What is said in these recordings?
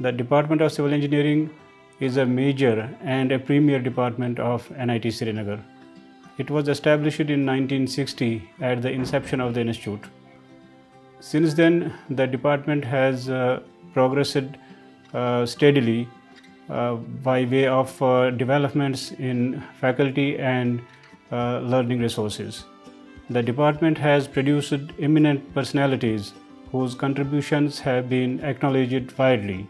The Department of Civil Engineering is a major and a premier department of NIT Srinagar. It was established in 1960 at the inception of the institute. Since then, the department has progressed steadily by way of developments in faculty and learning resources. The department has produced eminent personalities whose contributions have been acknowledged widely.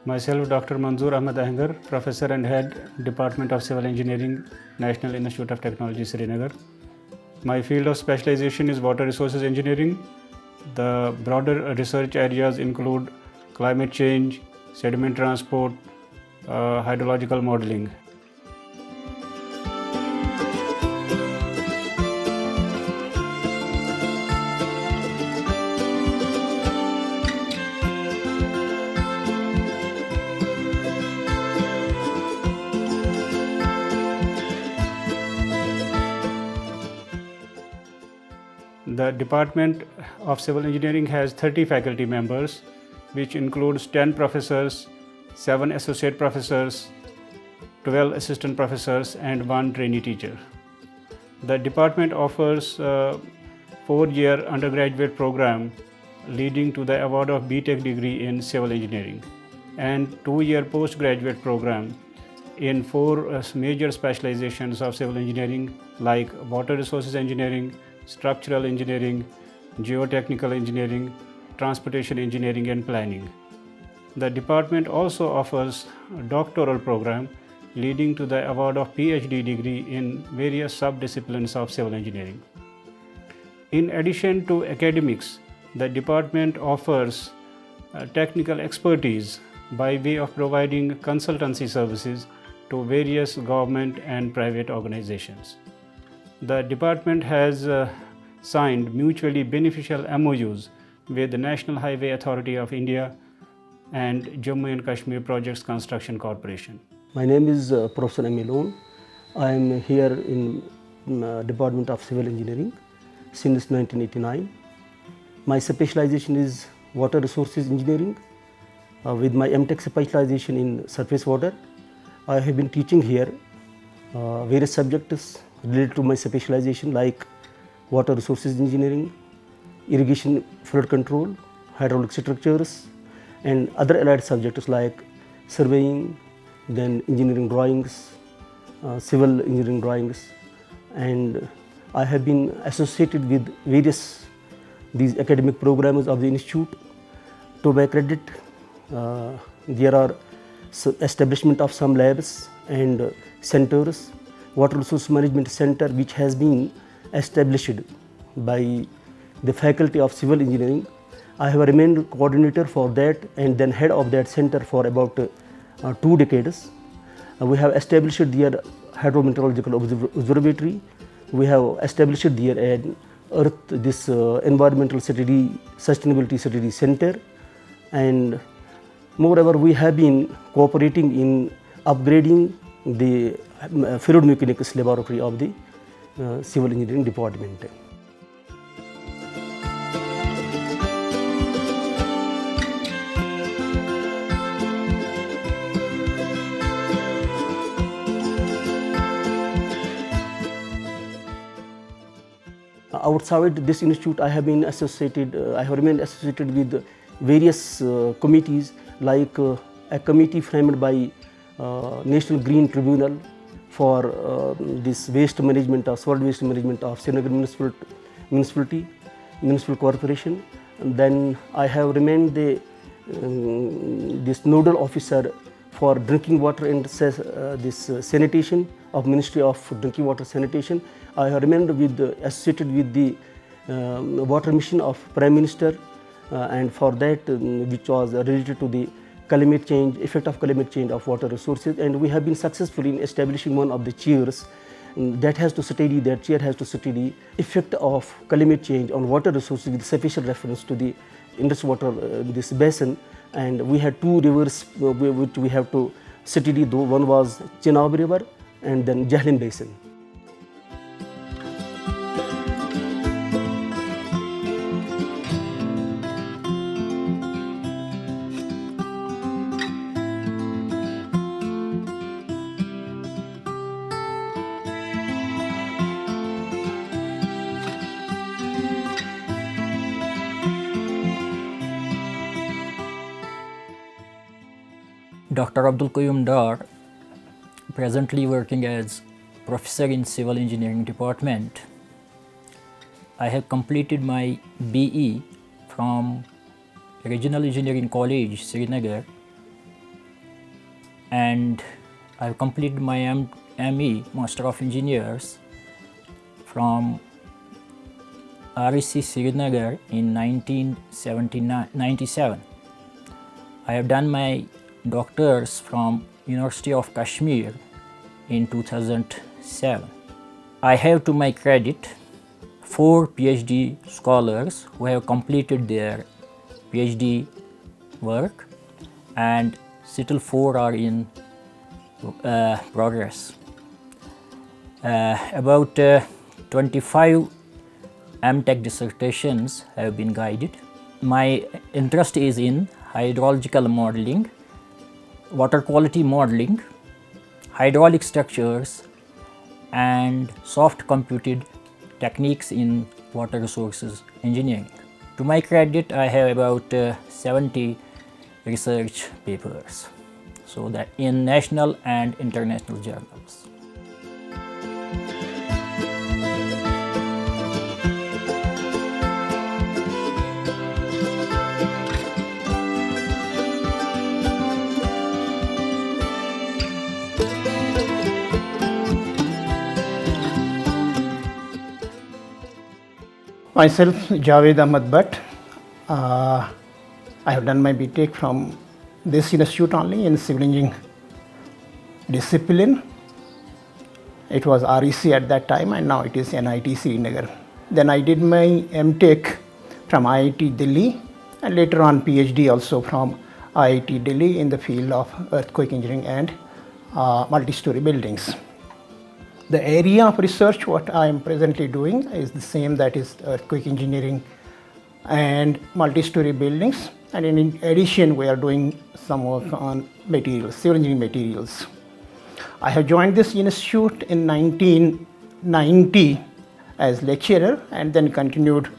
Myself, Dr. Manzoor Ahmed Ahengar, Professor and Head, Department of Civil Engineering, National Institute of Technology, Srinagar. My field of specialization is water resources engineering. The broader research areas include climate change, sediment transport, hydrological modeling. The Department of Civil Engineering has 30 faculty members, which includes 10 professors, 7 associate professors, 12 assistant professors, and 1 trainee teacher. The department offers a 4-year undergraduate program leading to the award of BTech degree in civil engineering, and 2-year postgraduate program in 4 major specializations of civil engineering like water resources engineering, structural engineering, geotechnical engineering, transportation engineering, and planning. The department also offers a doctoral program leading to the award of PhD degree in various sub-disciplines of civil engineering. In addition to academics, the department offers technical expertise by way of providing consultancy services to various government and private organizations. The department has signed mutually beneficial MOUs with the National Highway Authority of India and Jammu and Kashmir Projects Construction Corporation. My name is Professor M. Lone. I am here in Department of Civil Engineering since 1989. My specialization is water resources engineering with my MTech specialization in surface water. I have been teaching here various subjects related to my specialization like water resources engineering, irrigation flood control, hydraulic structures, and other allied subjects like surveying, then engineering drawings, civil engineering drawings, and I have been associated with various these academic programs of the institute. To my credit, there are establishment of some labs and centers. Water Resource Management Center, which has been established by the Faculty of Civil Engineering. I have remained coordinator for that and then head of that center for about 2 decades. We have established their hydrometeorological observatory. We have established their environmental sustainability study center, and moreover we have been cooperating in upgrading the fluid mechanics laboratory of the civil engineering department. Outside this institute, I have been associated. I have remained associated with various committees, like a committee framed by National Green Tribunal for this waste management of solid waste management of Srinagar Municipal Corporation. And then I have remained this nodal officer for drinking water and sanitation of Ministry of Drinking Water Sanitation. I have remained associated with the water mission of Prime Minister, and for that which was related to the climate change, effect of climate change of water resources, and we have been successful in establishing one of the chairs that has to study, that chair has to study effect of climate change on water resources with sufficient reference to the Indus water this basin. And we had two rivers which we have to study. One was Chenab River and then Jhelum Basin. Dr. Abdul Qayyum Dar, presently working as professor in Civil Engineering Department. I have completed my BE from Regional Engineering College, Srinagar, and I have completed my ME, Master of Engineers, from REC Srinagar in 1997. I have done my doctors from University of Kashmir in 2007. I have to my credit 4 PhD scholars who have completed their PhD work, and still 4 are in progress. About 25 MTech dissertations have been guided. My interest is in hydrological modeling, water quality modeling, hydraulic structures, and soft computed techniques in water resources engineering. To my credit, I have about 70 research papers, so that in national and international journals. Myself, Javed Ahmad Bhatt. I have done my BTech from this institute only in civil engineering discipline. It was REC at that time, and now it is NIT Srinagar. Then I did my MTech from IIT Delhi, and later on PhD also from IIT Delhi in the field of earthquake engineering and multi-story buildings. The area of research what I am presently doing is the same, that is earthquake engineering and multi-story buildings, and in addition we are doing some work on materials, civil engineering materials. I have joined this institute in 1990 as lecturer and then continued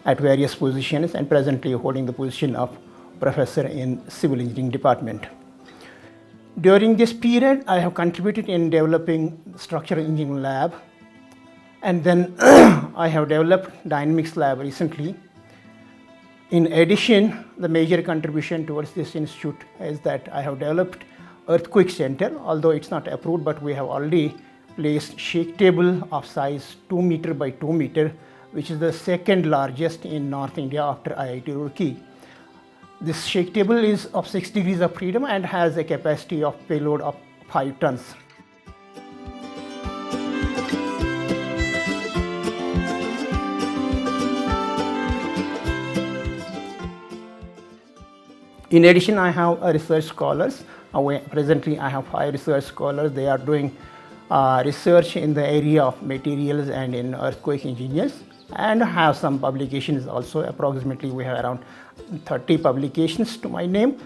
at various positions, and presently holding the position of professor in civil engineering department. During this period, I have contributed in developing structural engineering lab, and then I have developed dynamics lab recently. In addition, the major contribution towards this institute is that I have developed earthquake center, although it's not approved, but we have already placed shake table of size 2 meter by 2 meter, which is the second largest in North India after IIT Roorkee. This shake table is of 6 degrees of freedom and has a capacity of payload of 5 tons. In addition, I have research scholars. Presently, I have 5 research scholars. They are doing research in the area of materials and in earthquake engineers, and have some publications also. Approximately, we have around 30 publications to my name.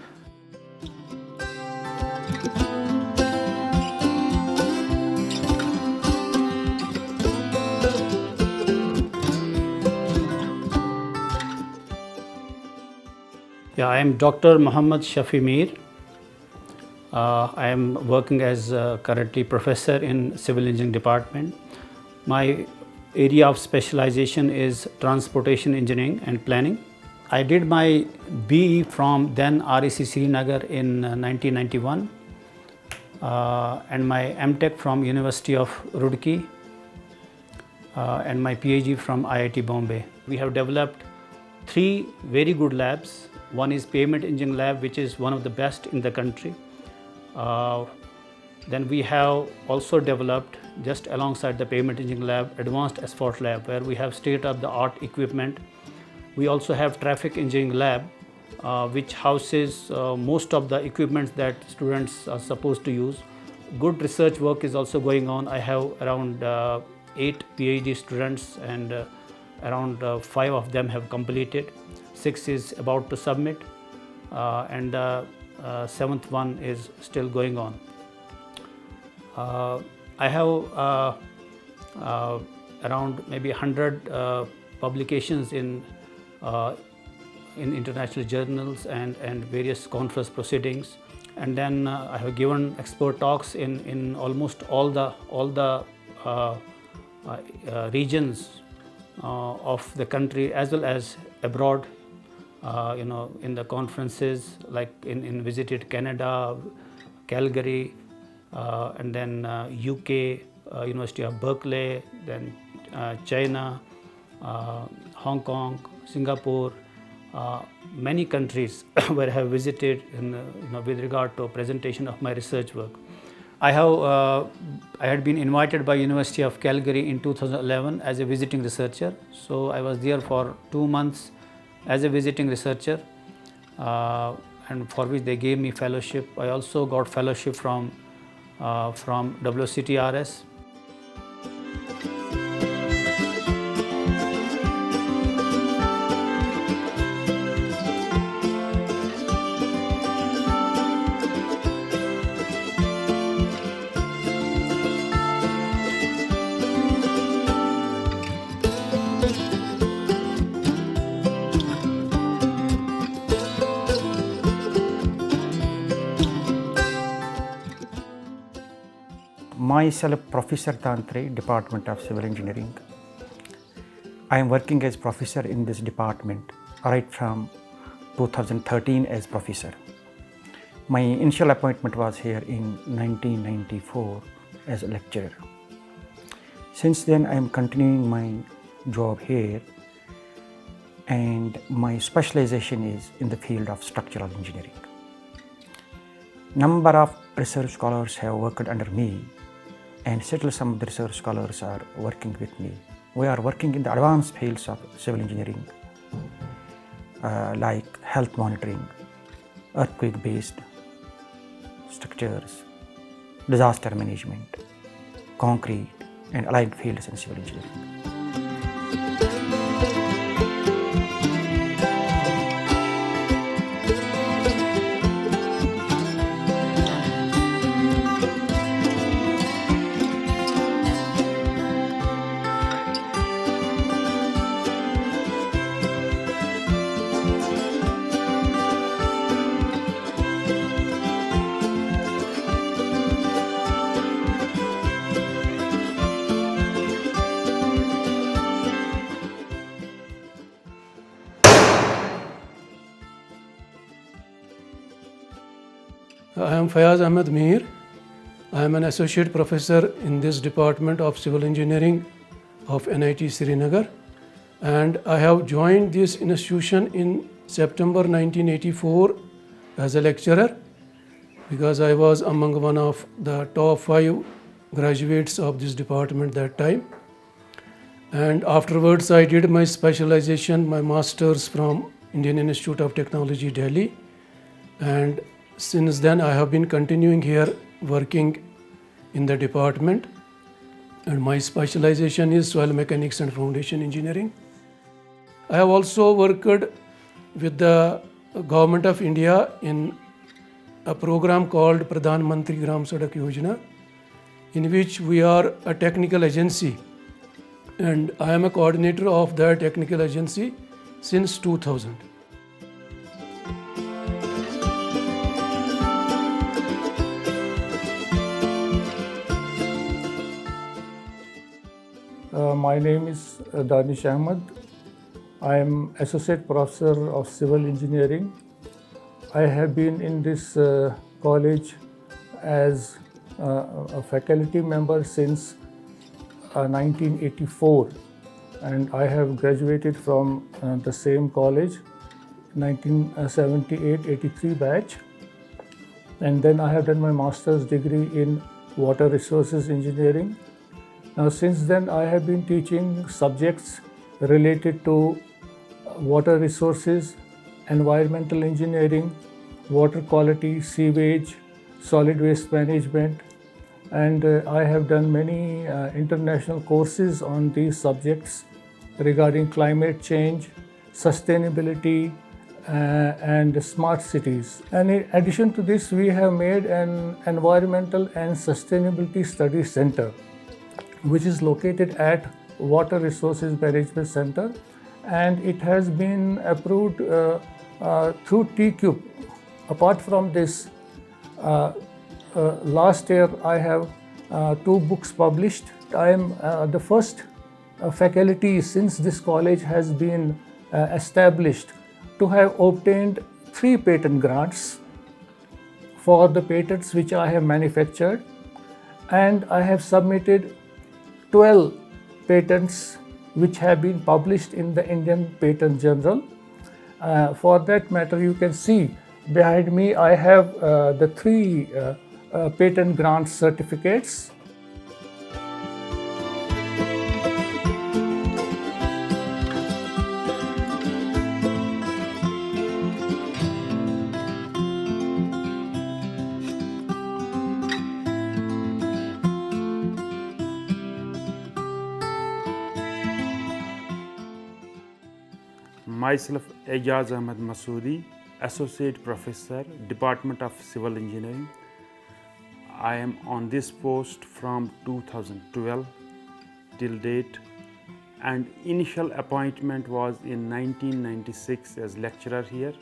Yeah, I am Dr. Muhammad Shafi Mir. I am working as currently professor in civil engineering department. My area of specialization is transportation engineering and planning. I did my BE from then REC Srinagar in 1991 and my MTech from University of Roorkee and my PhD from IIT Bombay. We have developed 3 very good labs. One is pavement engineering lab, which is one of the best in the country. Then we have also developed, just alongside the pavement engineering lab, advanced asphalt lab, where we have state-of-the-art equipment. We also have traffic engineering lab, which houses most of the equipment that students are supposed to use. Good research work is also going on. I have around 8 PhD students, and around 5 of them have completed. 6 is about to submit, and the 7th one is still going on. I have around maybe 100 publications in international journals and various conference proceedings. And then I have given expert talks in almost all the regions of the country, as well as abroad. In the conferences, like in visited Canada, Calgary, and then UK, University of Berkeley, then China, Hong Kong, Singapore, many countries where I have visited with regard to presentation of my research work. I had been invited by University of Calgary in 2011 as a visiting researcher. So I was there for 2 months as a visiting researcher, and for which they gave me fellowship. I also got fellowship from WCTRS. Myself, Professor Tantre, Department of Civil Engineering. I am working as professor in this department right from 2013 as professor. My initial appointment was here in 1994 as a lecturer. Since then, I am continuing my job here, and my specialization is in the field of structural engineering. Number of research scholars have worked under me, and still some of the research scholars are working with me. We are working in the advanced fields of civil engineering, like health monitoring, earthquake-based structures, disaster management, concrete, and allied fields in civil engineering. I am Fayaz Ahmed Mir. I am an associate professor in this Department of Civil Engineering of NIT Srinagar, and I have joined this institution in September 1984 as a lecturer, because I was among one of the top 5 graduates of this department that time. And afterwards I did my specialization, my master's from Indian Institute of Technology, Delhi, and since then I have been continuing here working in the department, and my specialization is soil mechanics and foundation engineering. I have also worked with the Government of India in a program called Pradhan Mantri Gram Sadak Yojana, in which we are a technical agency, and I am a coordinator of that technical agency since 2000. My name is Danish Ahmed. I am Associate Professor of Civil Engineering. I have been in this college as a faculty member since 1984, and I have graduated from the same college, 1978-83 batch, and then I have done my master's degree in Water Resources Engineering. Now, since then, I have been teaching subjects related to water resources, environmental engineering, water quality, sewage, solid waste management, and I have done many international courses on these subjects regarding climate change, sustainability, and smart cities. And in addition to this, we have made an Environmental and Sustainability Studies Center, which is located at Water Resources Management Center, and it has been approved through TCube. Apart from this, last year I have 2 books published. I am the first faculty since this college has been established to have obtained 3 patent grants for the patents which I have manufactured, and I have submitted 12 patents which have been published in the Indian Patent Journal. For that matter, you can see behind me I have the 3 patent grant certificates. Myself, Ejaz Ahmed Masoodi, Associate Professor, Department of Civil Engineering. I am on this post from 2012 till date, and initial appointment was in 1996 as lecturer here.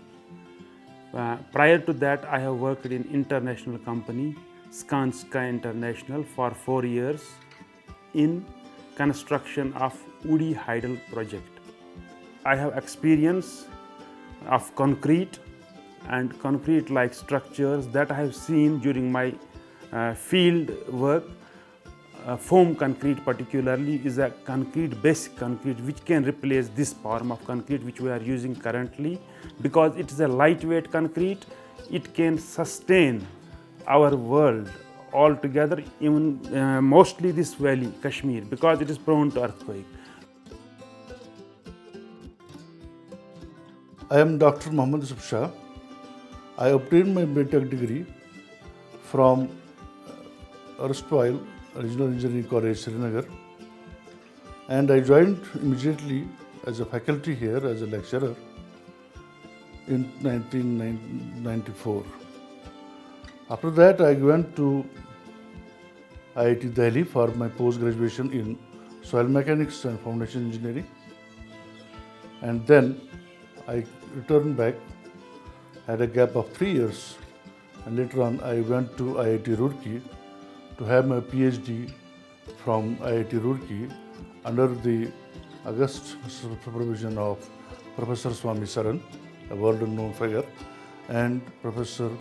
Prior to that, I have worked in international company, Skanska International, for 4 years in construction of Uri Hydel project. I have experience of concrete and concrete-like structures that I have seen during my field work. Foam concrete particularly is a concrete, basic concrete, which can replace this form of concrete which we are using currently, because it is a lightweight concrete. It can sustain our world altogether, even mostly this valley, Kashmir, because it is prone to earthquake. I am Dr. Mohammad Yusuf Shah. I obtained my BTech degree from erstwhile Regional Engineering College, Srinagar, and I joined immediately as a faculty here as a lecturer in 1994. After that, I went to IIT Delhi for my post-graduation in soil mechanics and foundation engineering, and then I returned back, had a gap of 3 years, and later on I went to IIT Roorkee to have my PhD from IIT Roorkee under the august supervision of Professor Swami Saran, a world-known figure, and Professor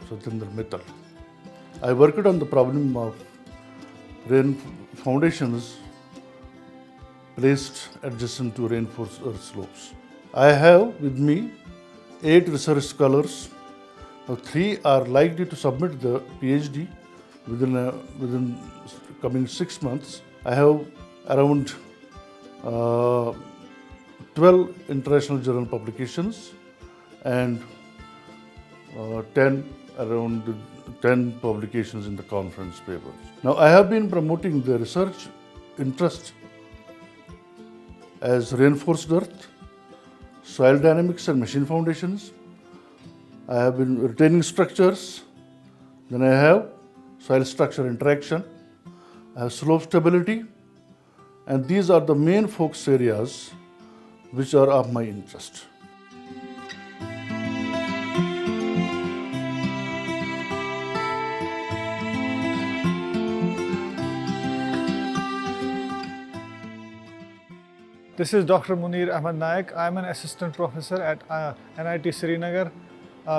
Satyendra Mittal. I worked on the problem of rain foundations placed adjacent to reinforced earth slopes. I have with me 8 research scholars. Now 3 are likely to submit the PhD within coming 6 months. I have around 12 international journal publications and around 10 publications in the conference papers. Now I have been promoting the research interest as reinforced earth, soil dynamics and machine foundations. I have been retaining structures. Then I have soil structure interaction. I have slope stability. And these are the main focus areas which are of my interest. This is Dr. Munir Ahmed Naik. I am an assistant professor at NIT Srinagar.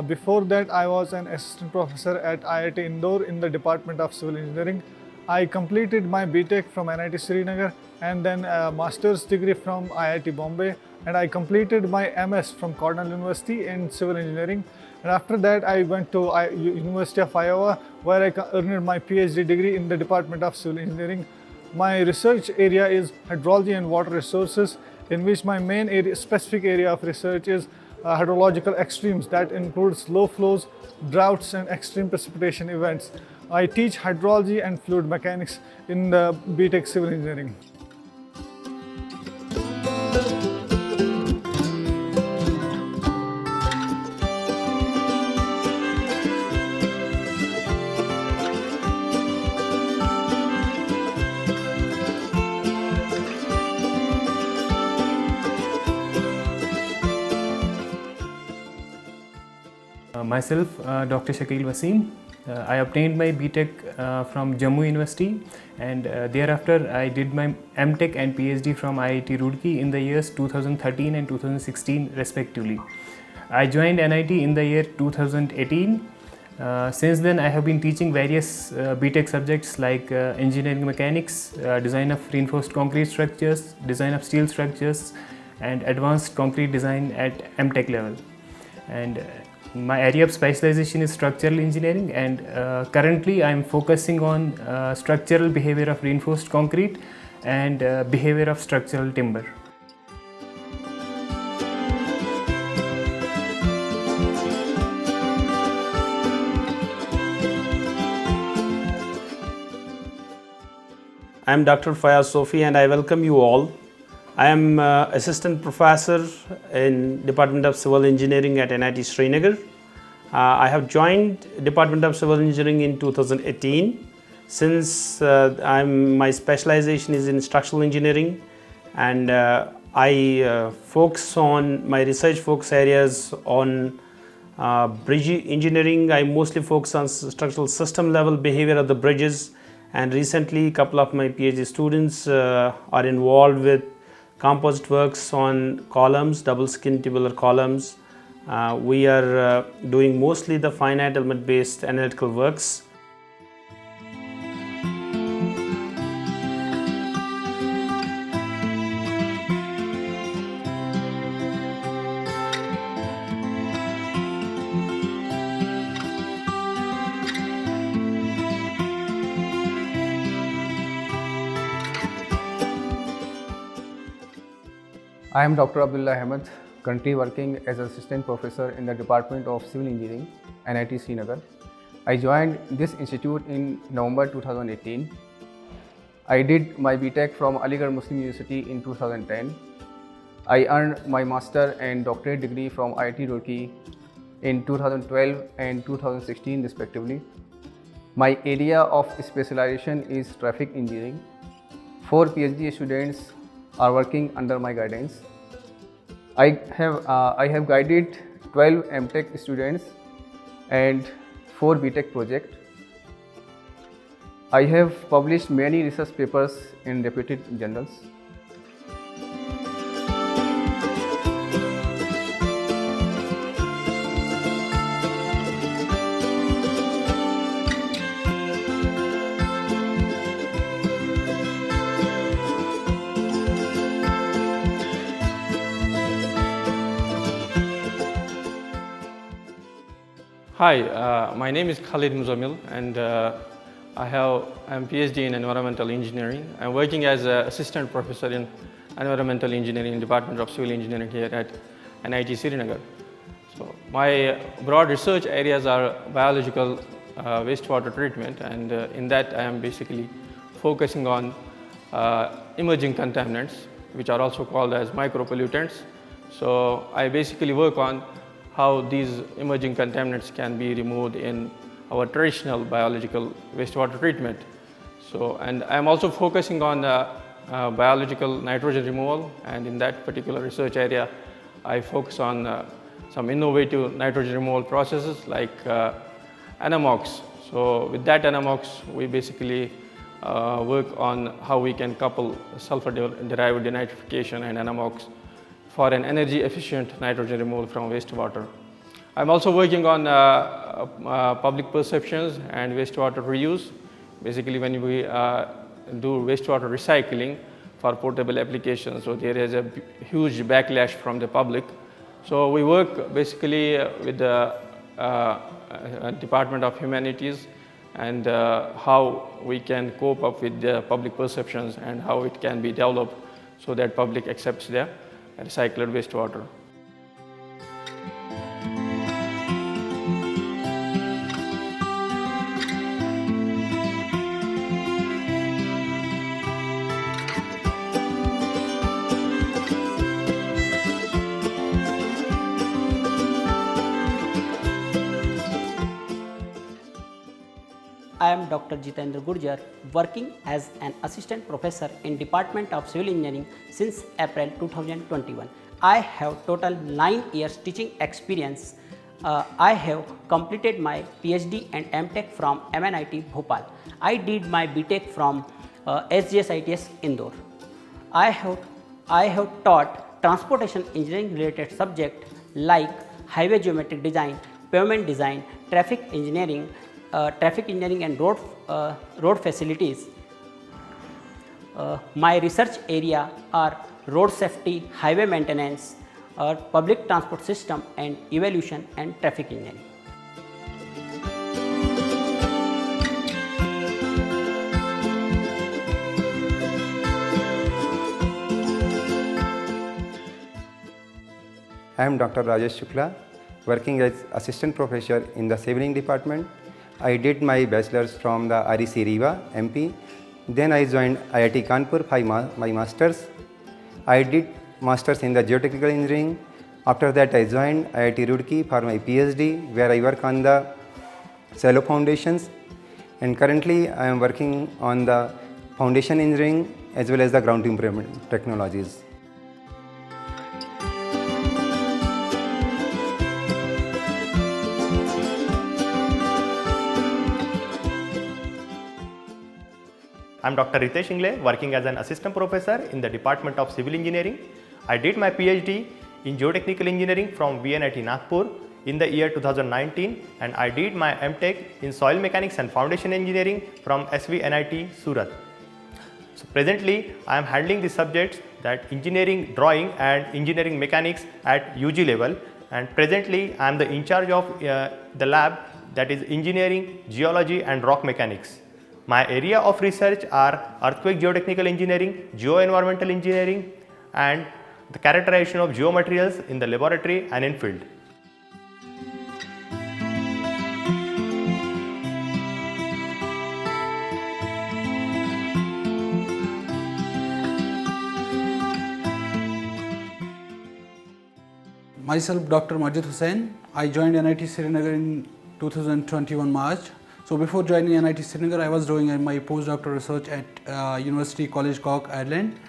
Before that, I was an assistant professor at IIT Indore in the Department of Civil Engineering. I completed my BTech from NIT Srinagar and then a master's degree from IIT Bombay. and I completed my MS from Cornell University in civil engineering. And after that, I went to University of Iowa, where I earned my PhD degree in the Department of Civil Engineering. My research area is hydrology and water resources, in which my main specific area of research is hydrological extremes, that includes low flows, droughts, and extreme precipitation events. I teach hydrology and fluid mechanics in the BTech Civil Engineering. Myself, Dr. Shakil Wasim. I obtained my BTech from Jammu University, and thereafter I did my MTech and PhD from IIT Roorkee in the years 2013 and 2016 respectively. I joined NIT in the year 2018. Since then I have been teaching various BTech subjects like engineering mechanics, design of reinforced concrete structures, design of steel structures, and advanced concrete design at MTech level. And my area of specialization is structural engineering, and currently I am focusing on structural behavior of reinforced concrete and behavior of structural timber. I am Dr. Fayaz Sofi, and I welcome you all. I am Assistant Professor in Department of Civil Engineering at NIT Srinagar. I have joined Department of Civil Engineering in 2018. Since my specialization is in structural engineering, and I focus on my research focus areas on bridge engineering. I mostly focus on structural system level behavior of the bridges, and recently a couple of my PhD students are involved with composite works on columns, double skin tubular columns. We are doing mostly the finite element based analytical works. I am Dr. Abdullah Ahmed, currently working as Assistant Professor in the Department of Civil Engineering, NIT Srinagar. I joined this institute in November 2018. I did my BTech from Aligarh Muslim University in 2010. I earned my Master and Doctorate degree from IIT Roorkee in 2012 and 2016 respectively. My area of specialization is traffic engineering. 4 PhD students are working under my guidance. I have guided 12 MTech students and 4 BTech projects. I have published many research papers in reputed journals. Hi, my name is Khalid Muzammil, and I'm PhD in environmental engineering. I'm working as an assistant professor in environmental engineering in Department of Civil Engineering here at NIT Srinagar. So my broad research areas are biological wastewater treatment, and in that I am basically focusing on emerging contaminants, which are also called as micropollutants. So I basically work on how these emerging contaminants can be removed in our traditional biological wastewater treatment. So, and I'm also focusing on biological nitrogen removal, and in that particular research area, I focus on some innovative nitrogen removal processes like NMOX. So with that NMOX, we basically work on how we can couple sulfur-derived denitrification and NMOX for an energy efficient nitrogen removal from wastewater. I'm also working on public perceptions and wastewater reuse. Basically when we do wastewater recycling for portable applications. So there is a huge backlash from the public. So we work basically with the Department of Humanities and how we can cope up with the public perceptions and how it can be developed so that public accepts the recycled wastewater. I am Dr. Jitendra Gurjar, working as an assistant professor in Department of Civil Engineering since April 2021. I have total 9 years teaching experience. I have completed my PhD and MTech from MNIT Bhopal. I did my BTech from SGSITS Indore. I have taught transportation engineering related subjects like highway geometric design, pavement design, traffic engineering and road facilities. My research area are road safety, highway maintenance, public transport system and evolution and traffic engineering. I am Dr. Rajesh Shukla, working as assistant professor in the Civil Engineering department. I did my bachelor's from the REC Rewa, MP. Then I joined IIT Kanpur for my master's. I did master's in the geotechnical engineering. After that I joined IIT Roorkee for my PhD, where I work on the shallow foundations. And currently I am working on the foundation engineering as well as the ground improvement technologies. I am Dr. Ritesh Ingle, working as an assistant professor in the Department of Civil Engineering. I did my PhD in geotechnical engineering from VNIT Nagpur in the year 2019, and I did my MTech in soil mechanics and foundation engineering from SVNIT Surat. So presently I am handling the subjects that engineering drawing and engineering mechanics at UG level, and presently I am the in charge of the lab that is engineering, geology and rock mechanics. My area of research are earthquake geotechnical engineering, geoenvironmental engineering and the characterization of geomaterials in the laboratory and in field. Myself, Dr. Majid Hussain. I joined NIT Srinagar in 2021 March. So before joining NIT Srinagar, I was doing my postdoctoral research at University College Cork, Ireland.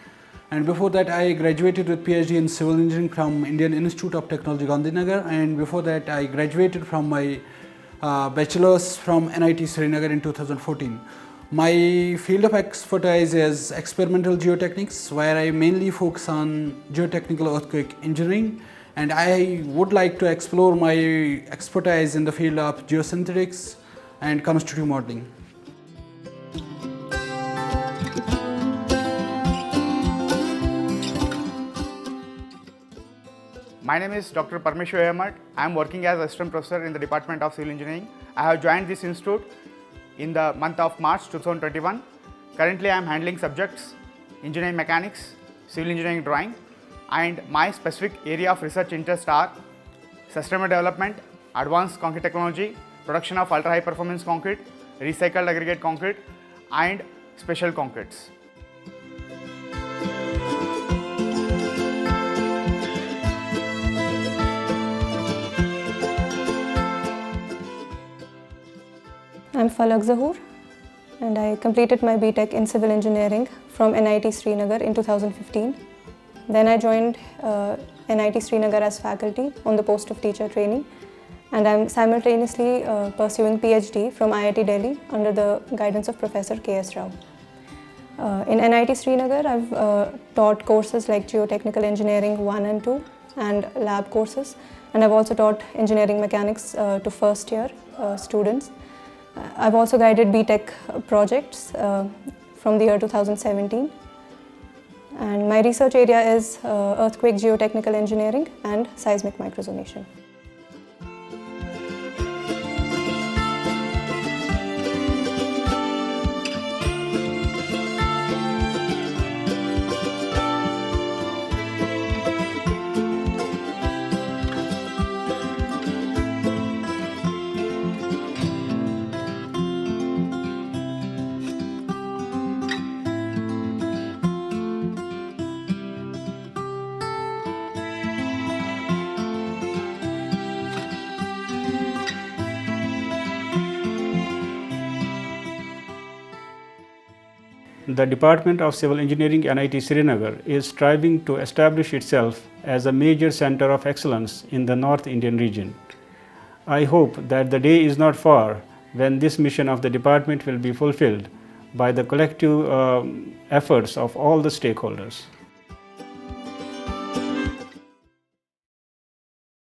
And before that, I graduated with PhD in civil engineering from Indian Institute of Technology, Gandhinagar. And before that, I graduated from my bachelor's from NIT Srinagar in 2014. My field of expertise is experimental geotechnics, where I mainly focus on geotechnical earthquake engineering. And I would like to explore my expertise in the field of geosynthetics and constitutive modeling. My name is Dr. Parmeshwar Ahmed. I am working as assistant professor in the Department of Civil Engineering. I have joined this institute in the month of March 2021. Currently I am handling subjects engineering mechanics, civil engineering drawing, and my specific area of research interest are sustainable development, advanced concrete technology, production of ultra high performance concrete, recycled aggregate concrete and special concretes. I'm Falak Zahoor and I completed my BTech in civil engineering from NIT Srinagar in 2015. Then I joined NIT Srinagar as faculty on the post of teacher trainee, and I'm simultaneously pursuing PhD from IIT Delhi under the guidance of Professor K.S. Rao. In NIT Srinagar, I've taught courses like Geotechnical Engineering 1 and 2 and lab courses, and I've also taught engineering mechanics to first year students. I've also guided BTech projects from the year 2017. and my research area is earthquake geotechnical engineering and seismic microzonation. The Department of Civil Engineering, NIT Srinagar, is striving to establish itself as a major center of excellence in the North Indian region. I hope that the day is not far when this mission of the department will be fulfilled by the collective efforts of all the stakeholders.